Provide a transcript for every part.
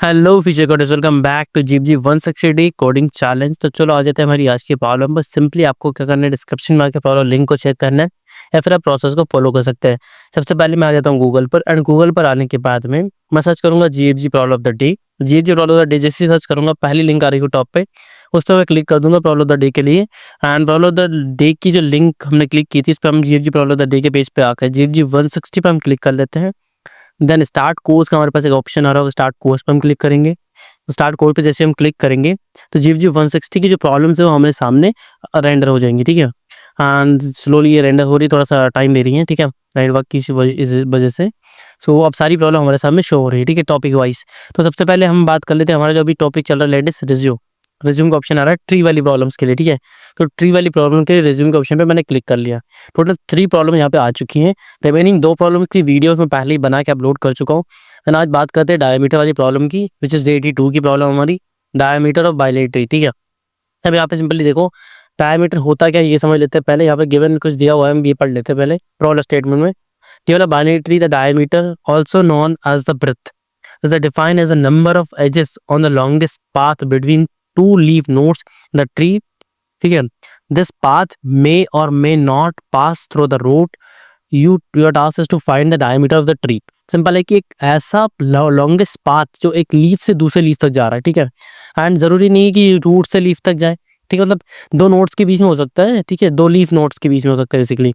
Hello future coders, welcome back to GFG 160 coding challenge. तो चलो आ जाते हैं हमारी आज की प्रॉब्लम पर। सिंपली आपको क्या करना है, डिस्क्रिप्शन में आके प्रॉब्लम लिंक को चेक करना है या फिर आप प्रोसेस को फॉलो कर सकते हैं। सबसे पहले मैं आ जाता हूँ गूगल पर, एंड गूगल पर आने के बाद में मैं सर्च करूंगा GFG problem of the day. GFG problem of the day जैसे सर्च करूंगा, पहली लिंक आ रही है टॉप पे, उस पर मैं क्लिक कर दूंगा प्रॉब्लम ऑफ द डे के लिए। And problem of the day की जो लिंक हमने क्लिक की थी, इस पर हम GFG problem of the day के पेज पे आकर जीएफजी 160 पे हम क्लिक कर लेते हैं। देन स्टार्ट कोर्स का हमारे पास एक ऑप्शन आ रहा है, स्टार्ट कोर्स पे हम क्लिक करेंगे। स्टार्ट कोड पे जैसे हम क्लिक करेंगे तो जीएफजी 160 की जो प्रॉब्लम्स है वो हमारे सामने रेंडर हो जाएंगी। ठीक है, एंड स्लोली ये रेंडर हो रही है, थोड़ा सा टाइम ले रही है। ठीक है, नेटवर्क की इस वजह से। सो अब सारी प्रॉब्लम हमारे सामने शो हो रही है। ठीक है, टॉपिक वाइज। तो सबसे पहले हम बात कर लेते हैं, हमारा जो अभी टॉपिक चल रहा है लेटेस्ट रिज्यूम। रिज्यूम का ऑप्शन आ रहा है ट्री वाली प्रॉब्लम्स के लिए। ठीक है, तो ट्री वाली प्रॉब्लम के लिए रिज्यूम के ऑप्शन पे मैंने क्लिक कर लिया। टोटल 3 प्रॉब्लम यहाँ पे आ चुकी हैं। रिमेनिंग 2 प्रॉब्लम्स की वीडियोस मैं पहले ही बना के अपलोड कर चुका हूँ। एंड आज बात करते हैं डायमीटर वाली प्रॉब्लम की, विच इज 82 की प्रॉब्लम हमारी, डायमीटर ऑफ बाइलेटरी। ठीक है, अब यहाँ पे सिंपली देखो डायमीटर होता क्या है ये समझ लेते हैं पहले। यहाँ पे गिवन कुछ दिया हुआ है, हम ये पढ़ लेते हैं पहले प्रॉब्लम स्टेटमेंट में। केवल बाइलेटरी the diameter also known as the breadth is defined as a number of edges on the longest path between two leaf nodes in the tree. ठीक है, this path may or may not pass through the root. Your task is to find the diameter of the tree. Simple है कि एक ऐसा longest path जो एक leaf से दूसरे लीफ तक जा रहा है। ठीक है, एंड जरूरी नहीं है कि रूट से लीफ तक जाए। ठीक है, मतलब 2 नोड्स के बीच में हो सकता है। ठीक है, 2 लीफ नोड्स के बीच में हो सकता है बेसिकली।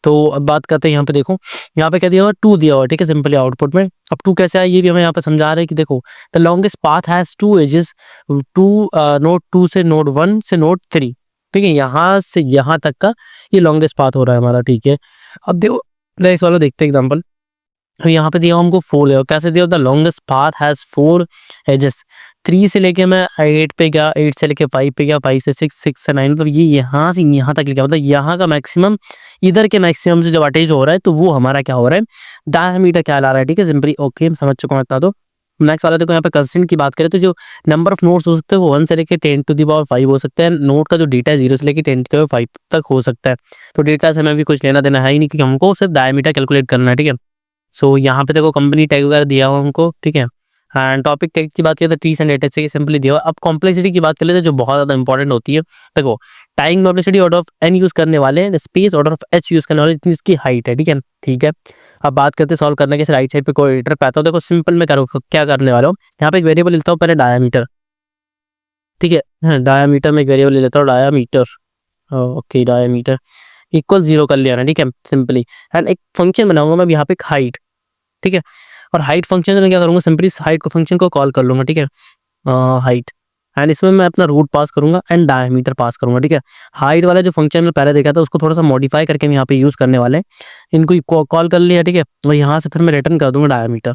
तो अब बात करते हैं यहाँ पे, देखो यहाँ पे क्या दिया हुआ, 2 दिया हुआ है। ठीक है, सिंपली आउटपुट में। अब 2 कैसे आया ये भी हमें यहाँ पे समझा रहे हैं कि देखो the longest path has 2 edges, node 2 से नोड 1 से नोड 3। ठीक है, यहाँ से यहाँ तक का ये लॉन्गेस्ट पाथ हो रहा है हमारा। ठीक है, अब देखो इस वाला देखते हैं एग्जाम्पल। तो यहाँ पे दिया हमको 4 दिया, कैसे दिया, the longest path has 4 edges. 3 से लेके मैं 8 पे गया, 8 से लेके 5 पे गया, 5 से 6, 6 से 9, मतलब ये यहाँ से यहाँ तक लिखा, मतलब यहाँ का मैक्सिमम इधर के मैक्सिमम से जब अटैच हो रहा है तो वो हमारा क्या हो रहा है, डायमीटर क्या ला रहा है। ठीक है, सिंपली ओके, हम समझ चुका हूँ इतना। तो नेक्स्ट वाला देखो, यहाँ पे कंस्टेंट की बात करें तो जो नंबर ऑफ नोड्स हो सकते हैं वो 1 से लेके 10 टू द पावर 5 हो सकता है। नोड का जो डेटा है 0 से लेके 10 टू द पावर 5 तक हो सकता है। तो डेटा से हमें भी कुछ लेना देना है ही नहीं, क्योंकि हमको सिर्फ डायमीटर कैलकुलेट करना है। ठीक है, सो यहाँ पे देखो कंपनी टैग वगैरह दिया हुआ हमको। ठीक है, एंड टॉपिक टैग की बात करें तो ट्रीज एंड लेटेस्ट से सिंपली दिया हुआ। अब कॉम्प्लेक्सिटी की बात कर लेते हैं जो बहुत ज़्यादा इंपॉर्टेंट होती है। देखो time complexity order of n use करने वाले हैं, space order of h use करने वाले, इतनी इसकी हाइट है। ठीक है, ठीक है। अब बात करते हैं सॉल्व करने के, राइट साइड पे कोऑर्डिनेटर पे आता हूँ। देखो सिंपल मैं करूँ क्या करने वाला हूँ, यहाँ पे एक वेरिएबल लेता हूँ पहले, डायामीटर। ठीक है, डायामीटर में एक वेरिएबल ले लेता हूँ, डायामीटर। ओके, डायामीटर इक्वल 0 कर लिया ना। ठीक है, सिंपली एंड एक फंक्शन बनाऊंगा मैं यहाँ पे हाइट। ठीक है, और हाइट फंक्शन से मैं क्या करूँगा, सिंपली हाइट को फंक्शन को कॉल कर लूँगा। ठीक है, हाइट, एंड इसमें मैं अपना रूट पास करूँगा एंड डायमीटर पास करूँगा। ठीक है, हाइट वाला जो फंक्शन में पहले देखा था उसको थोड़ा सा मॉडिफाई करके हम यहाँ पे यूज़ करने वाले हैं। इनको कॉल कर लिया। ठीक है, और यहाँ से फिर मैं रिटर्न कर दूँगा डायमीटर।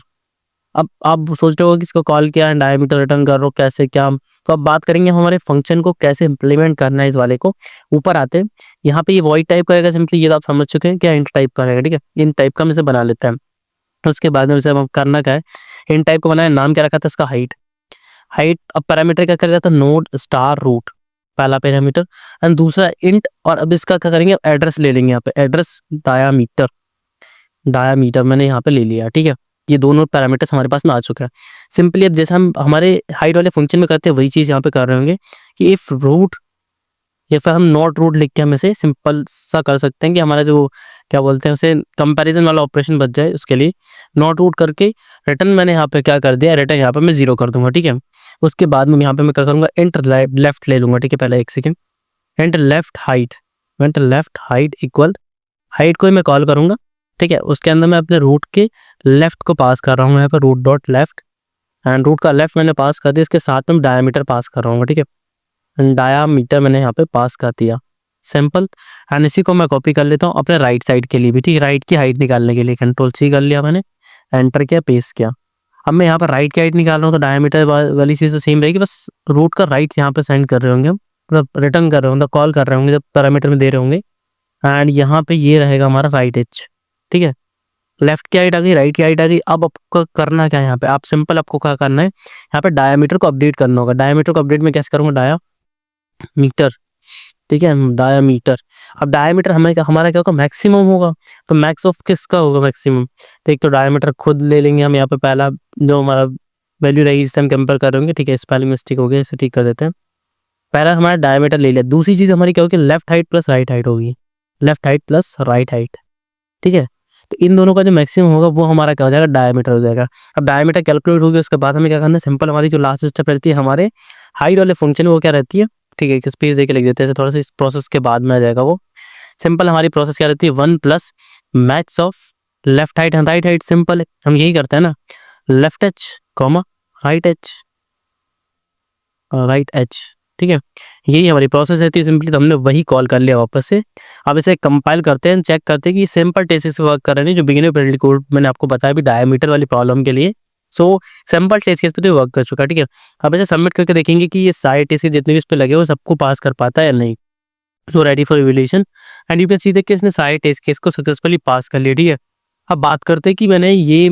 अब आप सोच रहे हो कि इसको कॉल किया एंड डायमीटर रिटर्न कर रहा हूँ कैसे क्या। तो अब बात करेंगे हमारे फंक्शन को कैसे इम्प्लीमेंट करना है इस वाले को। ऊपर आते हैं, यहाँ पे ये वॉइड टाइप करेगा सिंपली, ये तो आप समझ चुके हैं क्या इंट टाइप करेगा। ठीक है, इन टाइप का हम इसे बना लेते हैं। उसके बाद में हम करना क्या है, इन टाइप को बनाया, नाम क्या रखा था इसका, हाइट। हाइट अब पैरामीटर क्या करेगा, तो नोड स्टार रूट, पहला पैरामीटर, एंड दूसरा इंट। और अब इसका क्या करेंगे, एड्रेस ले लेंगे यहाँ पे, एड्रेस डायामीटर। डायामीटर मैंने यहाँ पे ले लिया। ठीक है, ये दोनों पैरामीटर्स हमारे पास में आ चुका है। सिंपली अब जैसे हम हमारे हाइट वाले फंक्शन में करते हैं वही चीज़ यहाँ पे कर रहे होंगे कि इफ रूट, या फिर हम नॉट रूट लिख के हम इसे सिंपल सा कर सकते हैं कि हमारा जो क्या बोलते हैं उसे कंपैरिजन वाला ऑपरेशन बच जाए। उसके लिए नॉट रूट करके रिटर्न मैंने यहाँ पे क्या कर दिया, रिटर्न यहाँ पे मैं 0 कर दूंगा। ठीक है, उसके बाद में यहाँ पे मैं क्या करूँगा, एंटर लेफ्ट ले लूंगा। ठीक है, पहले एक second, enter left height, enter left height equal, height को ही मैं कॉल करूँगा। ठीक है, उसके अंदर मैं अपने रूट के लेफ्ट को पास कर रहा हूँ यहाँ पर, root dot left, and root का लेफ्ट मैंने पास कर दिया, इसके साथ में डायमीटर पास कर रहा हूँ। ठीक है, डायामीटर मैंने यहाँ पे पास कर दिया, सिंपल। एंड इसी को मैं कॉपी कर लेता हूँ अपने राइट साइड के लिए भी। ठीक है, राइट की हाइट निकालने के लिए कंट्रोल-C कर लिया मैंने, एंटर किया, पेस्ट किया। अब मैं यहाँ पर राइट की हाइट निकाल रहा हूँ तो डायमीटर वाली चीज़ तो सेम रहेगी, बस रूट का राइट यहाँ पे सेंड कर रहे होंगे हम, मतलब रिटर्न कर रहे होंगे, कॉल कर रहे होंगे जब पैरामीटर में दे रहे होंगे। एंड यहाँ पे ये रहेगा हमारा राइट एज। ठीक है, लेफ्ट की हाइट आ गई, राइट की हाइट आ गई। अब आपको करना क्या है, यहाँ पे आप सिंपल, आपको क्या करना है, यहाँ पे डायमीटर को अपडेट करना होगा। डायमीटर को अपडेट में कैसे करूँगा, डायामीटर। ठीक है, डायमीटर। अब डायमीटर हमारा क्या होगा, मैक्सिमम होगा। तो मैक्स ऑफ किसका होगा, मैक्सिमम। तो एक तो डायमीटर खुद ले लेंगे हम यहाँ पे, पहला जो हमारा वैल्यू रहेगी जिससे हम कंपेयर करेंगे, ठीक है। स्पेलिंग मिस्टेक हो गया, इसे ठीक कर देते हैं। पहला हमारा डायमीटर ले लिया, दूसरी चीज़ हमारी क्या होगी, left height plus right height होगी, left height plus right height, ठीक है। तो इन दोनों का जो मैक्सिमम होगा वो हमारा क्या हो जाएगा, डायमीटर हो जाएगा। अब डायमीटर कैलकुलेट हो गया, उसके बाद हमें क्या करना है, सिंपल हमारी जो लास्ट स्टेप रहती है हमारे हाइट वाले फंक्शन में, वो क्या रहती है, ठीक है। एक स्पेस दे के लिख देते हैं, थोड़ा सा इस प्रोसेस के बाद में आ जाएगा वो। सिंपल हमारी प्रोसेस क्या रहती है, 1 plus maths of left height and right height. Simple है, हम यही करते हैं ना, left H comma right H, right H, ठीक है। यही हमारी प्रोसेस रहती है सिंपली, तो हमने वही कॉल कर लिया वापस से। अब इसे कंपाइल करते हैं, चेक करते हैं कि सिंपल टेस्ट से वर्क कर रहे हैं, जो बिगिनर फ्रेंडली कोड मैंने आपको बताया भी डायमीटर वाली प्रॉब्लम के लिए। सो सिंपल टेस्ट केस पे तो वर्क कर चुका है, ठीक है। अब इसे सबमिट करके देखेंगे कि ये सारे टेस्ट जितने भी इस पे लगे वो सबको पास कर पाता है या नहीं। So ready for evaluation, and you can see that कि इसने सारे टेस्ट केस को सक्सेसफुली पास कर लिया, ठीक है। अब बात करते हैं कि मैंने ये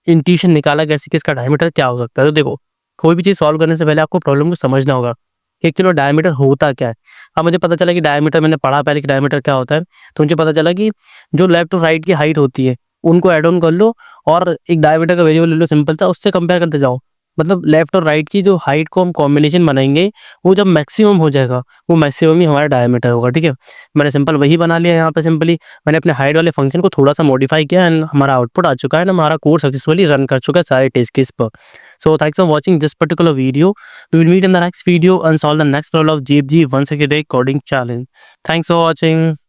इंट्यूशन निकाला कैसे कि इसका डायमीटर क्या हो सकता है। तो देखो, कोई भी चीज़ सॉल्व करने से पहले आपको प्रॉब्लम को समझना होगा, एक चलो डायमीटर होता क्या है। अब मुझे पता चला कि डायमीटर, मैंने पढ़ा पहले कि डायमीटर क्या होता है, तो मुझे पता चला कि जो लेफ्ट और राइट की हाइट होती है उनको ऐड ऑन कर लो और एक डायमीटर का वेरिएबल ले लो सिंपल सा, उससे कंपेयर करते जाओ। मतलब लेफ्ट और राइट की जो हाइट को हम कॉम्बिनेशन बनाएंगे, वो जब मैक्सिमम हो जाएगा, वो मैक्सिमम ही हमारा डायमीटर होगा, ठीक है। मैंने सिंपल वही बना लिया यहाँ पे, सिंपली मैंने अपने हाइट वाले फंक्शन को थोड़ा सा मॉडिफाई किया एंड हमारा आउटपुट आ चुका है ना, हमारा कोड सक्सेसफुली रन कर चुका है सारे टेस्ट केस पर। So thanks for watching this particular video. We will meet in the next video and solve the next problem of GFG 160 day coding challenge. Thanks for watching.